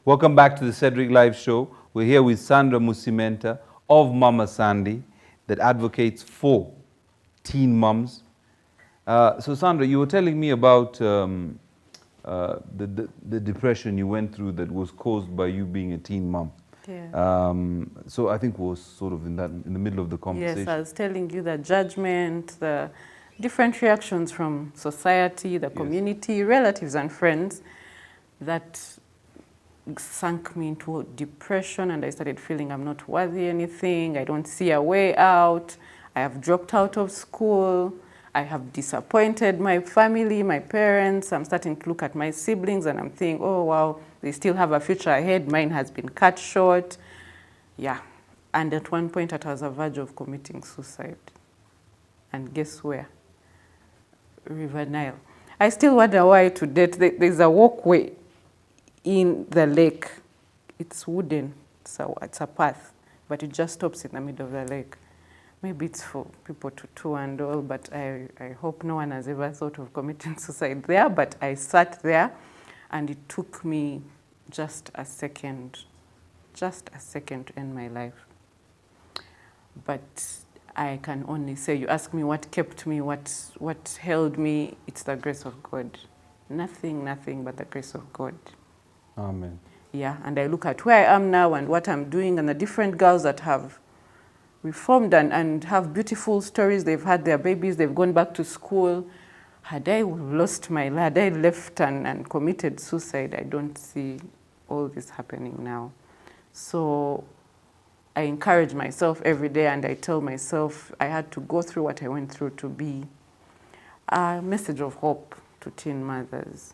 Welcome back to the Cedric Live Show. We're here with Sandra Musimenta of Mama Sandy that advocates for teen moms. So Sandra, you were telling me about the depression you went through that was caused by you being a teen mom. Yeah. So I think we were sort of in the middle of the conversation. Yes, I was telling you the judgment, the different reactions from society, the community, relatives and friends that sunk me into depression, and I started feeling I'm not worthy anything, I don't see a way out, I have dropped out of school, I have disappointed my family, my parents. I'm starting to look at my siblings and I'm thinking, oh wow, they still have a future ahead, mine has been cut short. Yeah, and at one point I was on the verge of committing suicide. And guess where? River Nile. I still wonder why to date there's a walkway in the lake. It's wooden, so it's a path, but it just stops in the middle of the lake. Maybe it's for people to tour and all, but I hope no one has ever thought of committing suicide there. But I sat there and it took me just a second to end my life. But I can only say, you ask me what kept me, what held me, it's the grace of God. Nothing but the grace of God. Amen. Yeah, and I look at where I am now and what I'm doing and the different girls that have reformed and have beautiful stories. They've had their babies, they've gone back to school. Had I lost my life, had I left and committed suicide, I don't see all this happening now. So I encourage myself every day and I tell myself I had to go through what I went through to be a message of hope to teen mothers.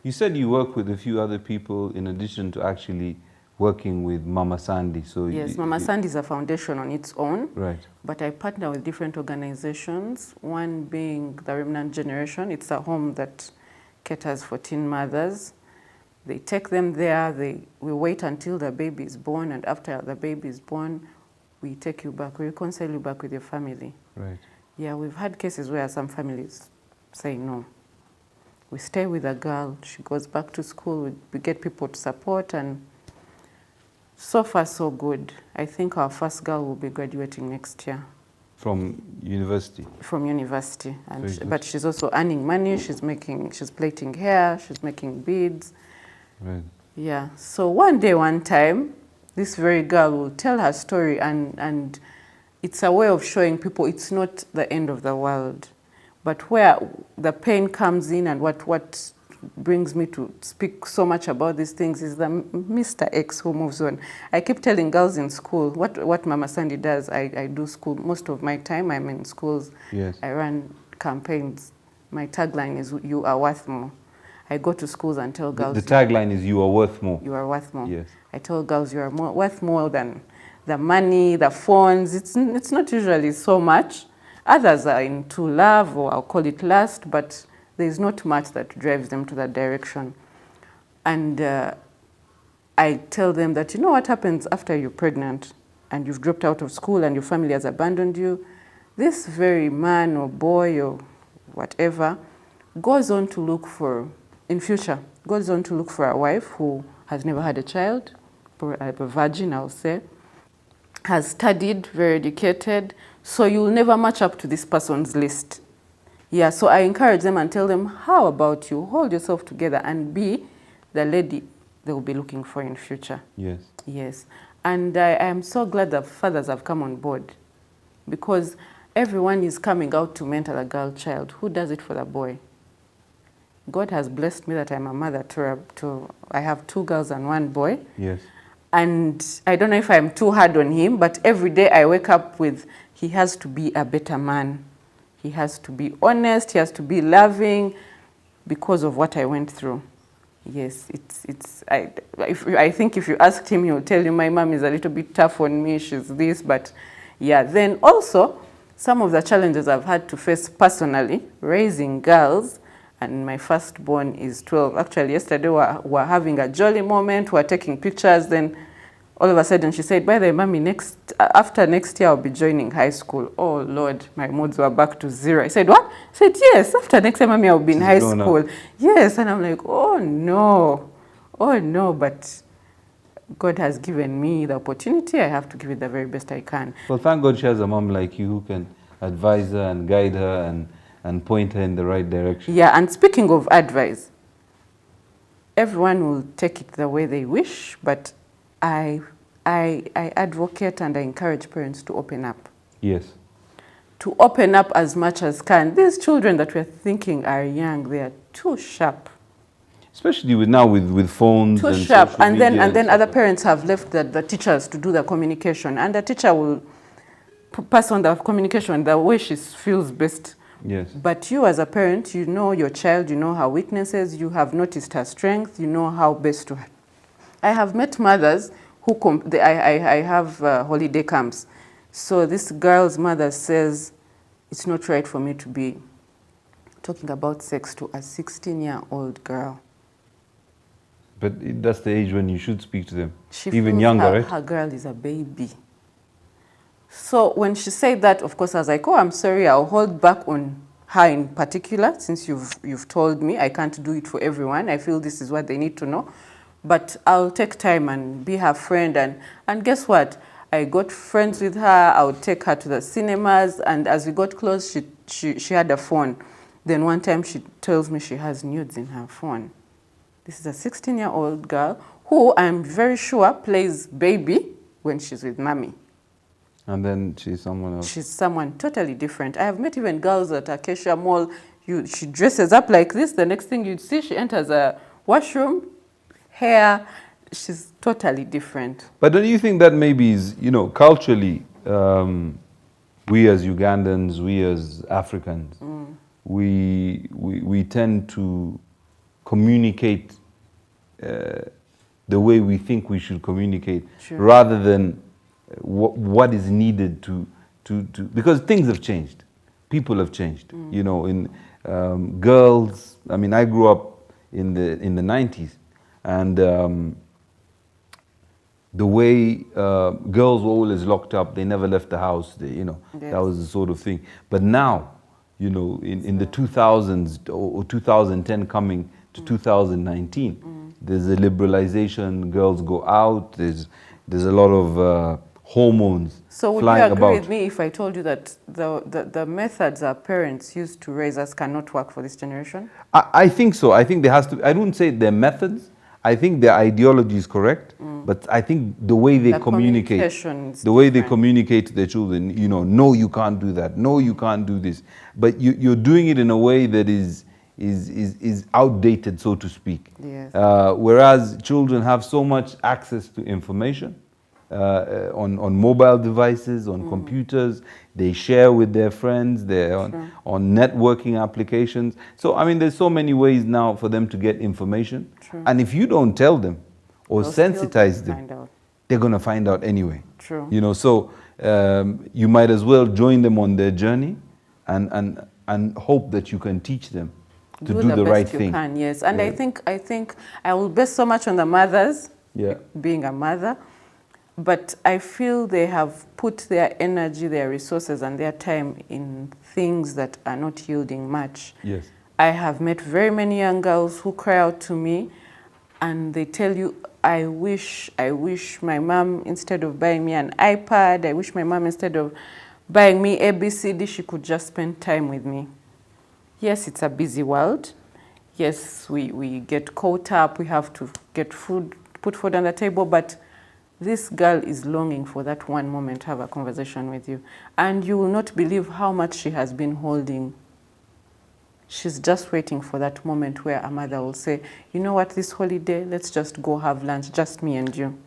You said you work with a few other people in addition to actually working with Mama Sandy. So yes, Mama Sandy is a foundation on its own. Right. But I partner with different organizations, one being the Remnant Generation. It's a home that caters for teen mothers. They take them there, we wait until the baby is born, and after the baby is born, we take you back, we reconcile you back with your family. Right. Yeah, we've had cases where some families say no. We stay with a girl, she goes back to school, we get people to support, and so far so good. I think our first girl will be graduating next year. From university? From university. But she's also earning money, she's plaiting hair, she's making beads. Right. Yeah, so one day, one time, this very girl will tell her story and it's a way of showing people it's not the end of the world. But where the pain comes in and what brings me to speak so much about these things is the Mr. X who moves on. I keep telling girls in school, what Mama Sandy does, I do school. Most of my time I'm in schools. Yes. I run campaigns. My tagline is, you are worth more. I go to schools and tell girls... The tagline is, you are worth more. You are worth more. Yes. I tell girls, you are worth more than the money, the phones. It's not usually so much. Others are into love, or I'll call it lust, but there's not much that drives them to that direction. And I tell them that, you know what happens after you're pregnant and you've dropped out of school and your family has abandoned you? This very man or boy or whatever goes on to look for, in future, goes on to look for a wife who has never had a child, a virgin, I'll say, has studied, very educated, so you'll never match up to this person's list. Yeah, so I encourage them and tell them, how about you hold yourself together and be the lady they will be looking for in future. Yes. Yes. And I am so glad that fathers have come on board, because everyone is coming out to mentor a girl child. Who does it for the boy? God has blessed me that I'm a mother I have 2 girls and 1 boy. Yes. And I don't know if I'm too hard on him, but every day I wake up with, he has to be a better man. He has to be honest, he has to be loving because of what I went through. Yes, I think if you asked him, he'll tell you my mom is a little bit tough on me, she's this, but yeah. Then also, some of the challenges I've had to face personally, raising girls, and my firstborn is 12. Actually, yesterday we're having a jolly moment, we're taking pictures, then all of a sudden she said, by the way, mommy, after next year I'll be joining high school. Oh Lord, my moods were back to 0. I said, what? I said, yes, after next year, mommy, I'll be in high school. Yes, and I'm like, oh no, but God has given me the opportunity, I have to give it the very best I can. Well, thank God she has a mom like you who can advise her and guide her and point her in the right direction. Yeah, and speaking of advice, everyone will take it the way they wish, but I advocate and I encourage parents to open up. Yes. To open up as much as can. These children that we're thinking are young, they are too sharp. Especially now with phones Too and sharp. social And media then stuff other like parents have left the teachers to do the communication. And the teacher will pass on the communication the way she feels best. Yes. But you as a parent, you know your child, you know her weaknesses, you have noticed her strength, you know how best to... I have met mothers who... I have holiday camps. So this girl's mother says, it's not right for me to be talking about sex to a 16-year-old girl. But that's the age when you should speak to them. She Even feels younger, her, right? her girl is a baby. So when she said that, of course, I was like, oh, I'm sorry, I'll hold back on her in particular, since you've told me I can't do it for everyone. I feel this is what they need to know. But I'll take time and be her friend. And guess what? I got friends with her. I would take her to the cinemas. And as we got close, she had a phone. Then one time she tells me she has nudes in her phone. This is a 16-year-old girl who I'm very sure plays baby when she's with mommy. And then she's someone else. She's someone totally different. I have met even girls at Acacia Mall. She dresses up like this. The next thing you'd see, she enters a washroom, hair. She's totally different. But don't you think that maybe is, culturally, we as Ugandans, we as Africans, we tend to communicate the way we think we should communicate, Sure. rather than what is needed to because things have changed, people have changed. In girls. I mean, I grew up in the 90s, and the way girls were always locked up, they never left the house. Yes. That was the sort of thing. But now, in the 2000s or 2010 coming to 2019, there's a liberalization. Girls go out. There's a lot of hormones So would you flying agree about. with me if I told you that the methods our parents used to raise us cannot work for this generation? I think so. I think there has to. I wouldn't say their methods. I think their ideology is correct, but I think the way they communicate, communication is the way they different. communicate to their children, no, you can't do that. No, you can't do this. But you're doing it in a way that is outdated, so to speak. Yes. Whereas children have so much access to information on mobile devices, on computers. They share with their friends. They're on networking applications. So, I mean, there's so many ways now for them to get information. True. And if you don't tell them or They'll still sensitize them, find out. they're going to find out anyway. True. So you might as well join them on their journey and hope that you can teach them to do the right best you thing. can, yes. And Yeah. I think I will base so much on the mothers, Yeah. being a mother, but I feel they have put their energy, their resources, and their time in things that are not yielding much. Yes. I have met very many young girls who cry out to me and they tell you, I wish my mom, instead of buying me an iPad, I wish my mom, instead of buying me ABCD, she could just spend time with me. Yes, it's a busy world. Yes, we get caught up. We have to get food, put food on the table. But this girl is longing for that one moment to have a conversation with you. And you will not believe how much she has been holding. She's just waiting for that moment where a mother will say, you know what, this holiday, let's just go have lunch, just me and you.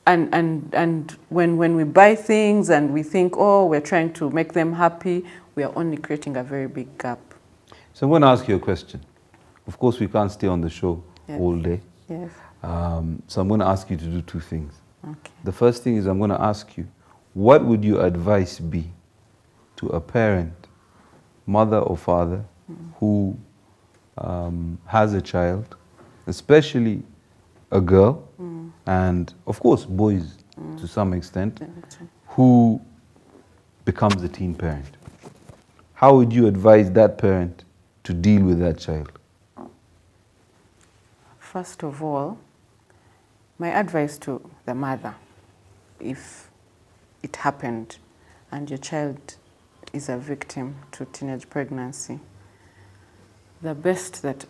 And when we buy things and we think, oh, we're trying to make them happy, we are only creating a very big gap. So I'm going to ask you a question. Of course, we can't stay on the show Yes. all day. Yes. So I'm going to ask you to do two things. Okay. The first thing is I'm going to ask you, what would your advice be to a parent, mother or father, who has a child, especially a girl, and of course boys to some extent, who becomes a teen parent? How would you advise that parent to deal with that child? First of all, My advice to the mother, if it happened and your child is a victim to teenage pregnancy, the best that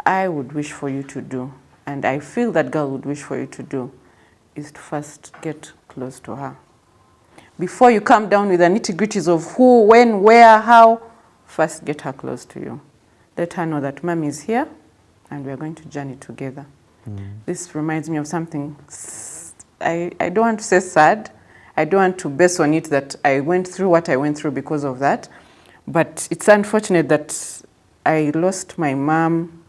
I would wish for you to do, and I feel that girl would wish for you to do, is to first get close to her. Before you come down with the nitty-gritties of who, when, where, how, first get her close to you. Let her know that Mommy is here and we are going to journey together. This reminds me of something, I don't want to say sad, I don't want to base on it that I went through what I went through because of that, but it's unfortunate that I lost my mom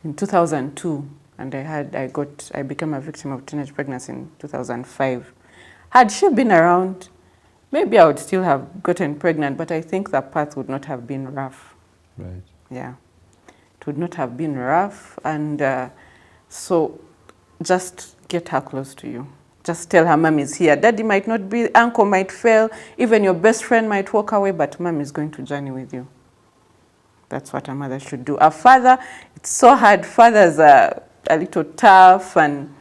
in 2002 and I became a victim of teenage pregnancy in 2005. Had she been around, maybe I would still have gotten pregnant, but I think the path would not have been rough. Right. Yeah, it would not have been rough, and so just get her close to you. Just tell her Mom is here. Daddy might not be, uncle might fail, even your best friend might walk away, but Mom is going to journey with you. That's what a mother should do. A father, it's so hard. Fathers are a little tough and...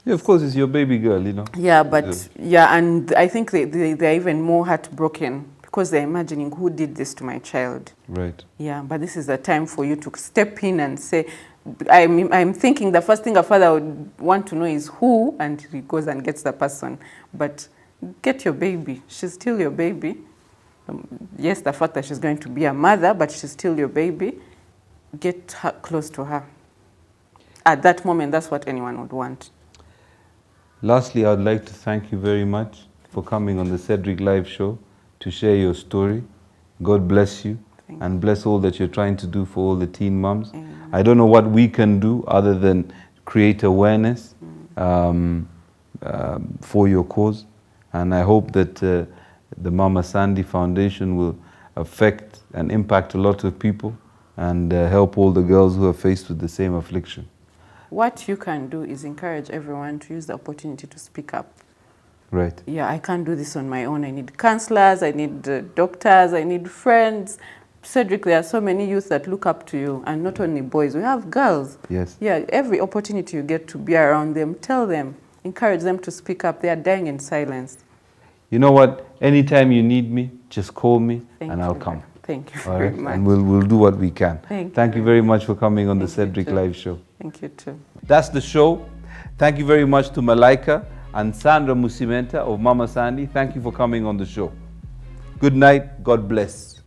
Yeah, of course, it's your baby girl, you know. Yeah, but yeah, and I think they're even more heartbroken because they're imagining who did this to my child. Right. Yeah, but this is the time for you to step in and say, I'm thinking the first thing a father would want to know is who, and he goes and gets the person. But get your baby. She's still your baby. Yes, the fact that she's going to be a mother, but she's still your baby. Get her close to her. At that moment, that's what anyone would want. Lastly, I'd like to thank you very much for coming on the Cedric Live Show to share your story. God bless you and bless all that you're trying to do for all the teen moms. I don't know what we can do other than create awareness for your cause. And I hope that the Mama Sandy Foundation will affect and impact a lot of people and help all the girls who are faced with the same affliction. What you can do is encourage everyone to use the opportunity to speak up. Right. Yeah, I can't do this on my own. I need counselors, I need doctors, I need friends. Cedric, there are so many youth that look up to you, and not only boys, we have girls. Yes. Yeah, every opportunity you get to be around them, tell them, encourage them to speak up. They are dying in silence. You know what? Anytime you need me, just call me and I'll come. Thank you All very right? much. And we'll do what we can. Thank you very much for coming on the Thank you Cedric too. Live Show. Thank you too. That's the show. Thank you very much to Malaika and Sandra Musimenta of Mama Sandy. Thank you for coming on the show. Good night. God bless.